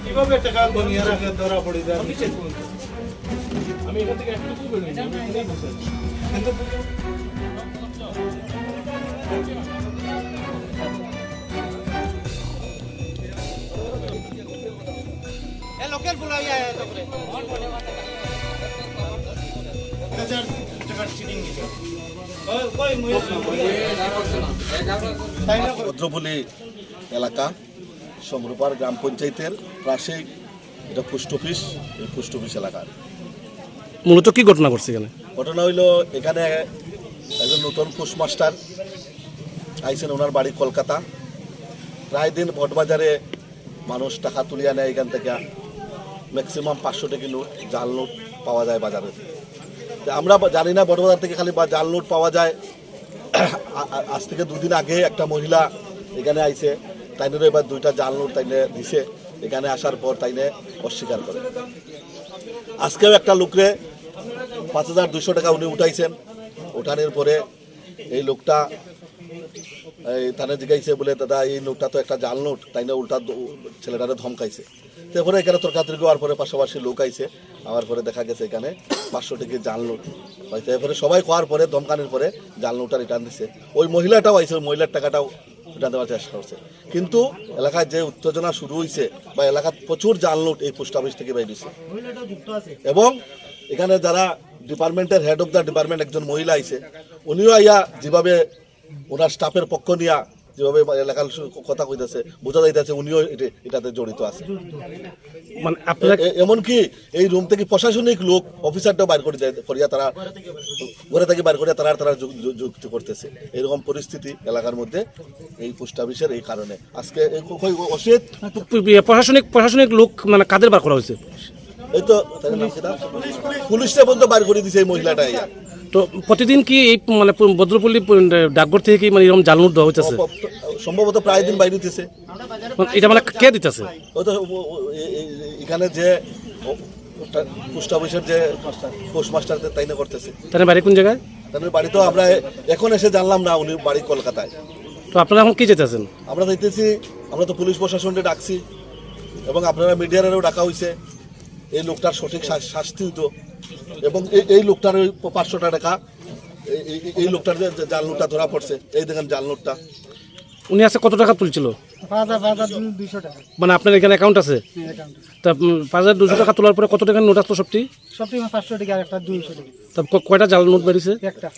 কিভাবে টাকা গনিয়ে রাখে ধরা পড়ে যায় আমি এখান থেকে একটু বেরোই না কিন্তু এ লোকাল বুলাই আয়া তো করে টাকা চিটিং দিছে কই ভদ্রপল্লী এলাকা সমরূপার গ্রাম পঞ্চায়েতের পাশেই এটা পোস্ট অফিস, এই পোস্ট অফিস এলাকার মূলত কি ঘটনা ঘটছে এখানে? ঘটনা হইল এখানে একজন নতুন পোস্টমাস্টার আইসেন, ওনার বাড়ি কলকাতা। প্রায় দিন ভটবাজারে মানুষ টাকা তুলিয়া নেয়, এখান থেকে ম্যাক্সিমাম 500 টাকা নোট, জাল নোট পাওয়া যায় বাজারে। তো আমরা জানি না ভটবাজার থেকে খালি জাল নোট পাওয়া যায়। আজ থেকে 2 দিন আগে একটা মহিলা এখানে আইছে, তাইনেরও এবার 2টা জাল নোট তাইনে দিছে। এখানে আসার পর তাইনে অস্বীকার করে। আজকেও একটা লোকরে 5200 টাকা উনি উঠাইছেন। উঠানোর পরে এই লোকটা থানে জিগাইছে বলে, দাদা এই নোটটা তো একটা জাল নোট, তাই না উল্টা ছেলেটারে ধমকাইছে। তারপরে এখানে তর্কাতর্কি হওয়ার পরে পাশাপাশি লোক আইছে, আমার পরে দেখা গেছে এখানে 500 টাকা জাল নোট হয়েছে। এরপরে সবাই খাওয়ার পরে ধমকানোর পরে জাল নোটটা রিটার্ন দিছে। ওই মহিলাটাও আইছে, ওই মহিলার টাকাটাও রিটার্ন দেওয়ার চেষ্টা করছে। কিন্তু এলাকায় যে উত্তেজনা শুরু হয়েছে বা এলাকার প্রচুর জাল নোট এই পোস্ট অফিস থেকে বাইর হয়েছে। এবং এখানে যারা ডিপার্টমেন্টের হেড অফ দ্য ডিপার্টমেন্ট একজন মহিলা আইছে, উনিও আইয়া যেভাবে ওনার স্টাফের পক্ষ নিয়া যেভাবে এলাকার কথা কইতেছে, বোঝা যাইতেছে উনিও এটাতে জড়িত আছে। মানে আপনারা এমনকি এই রুম থেকে প্রশাসনিক লোক অফিসারটাও বাইর করে করিয়া তারা ঘরে থেকে বাইর করিয়া তারা যুক্তি করতেছে। এরকম পরিস্থিতি এলাকার মধ্যে এই পোস্ট অফিসের এই কারণে আজকে অসিত প্রশাসনিক লোক মানে কাদের বার করা হয়েছে? এই তো পুলিশটা পর্যন্ত বাইর করে দিছে এই মহিলাটা। তো প্রতিদিন কি এই মানে ভদ্রপল্লী ডাকঘর থেকে কি মানে এরকম জাল নোট দেওয়া হচ্ছে? সম্ভবত প্রায় দিন বাইরে দিতেছে। এটা মানে কে দিতেছে? এখানে যে পোস্ট অফিসের যে পোস্টমাস্টার তাই না করতেছে। তার বাড়ি কোন জায়গায়? তাদের বাড়ি তো আমরা এখন এসে জানলাম না, উনি বাড়ি কলকাতায়। তো আপনারা এখন কি যেতেছেন? আমরা চাইতেছি, আমরা তো পুলিশ প্রশাসনকে ডাকছি এবং আপনারা মিডিয়ারেও ডাকা হয়েছে, এই লোকটার সঠিক শাস্তি হইতো। এবং এই লোকটার 500 টাকা, এই লোকটার যে জাল নোটটা ধরা পড়ছে, এই দেখেন জাল নোটটা। উনি আছে কত টাকা তুলছিল? 5200 টাকা। মানে আপনার এখানে অ্যাকাউন্ট আছে? তা 5200 টাকা তোলার পরে কত টাকার নোট আসলো? সবটি 500 টাকা আর একটা 200 টাকা। তা কয়টা জাল নোট বেরিয়েছে? একটা।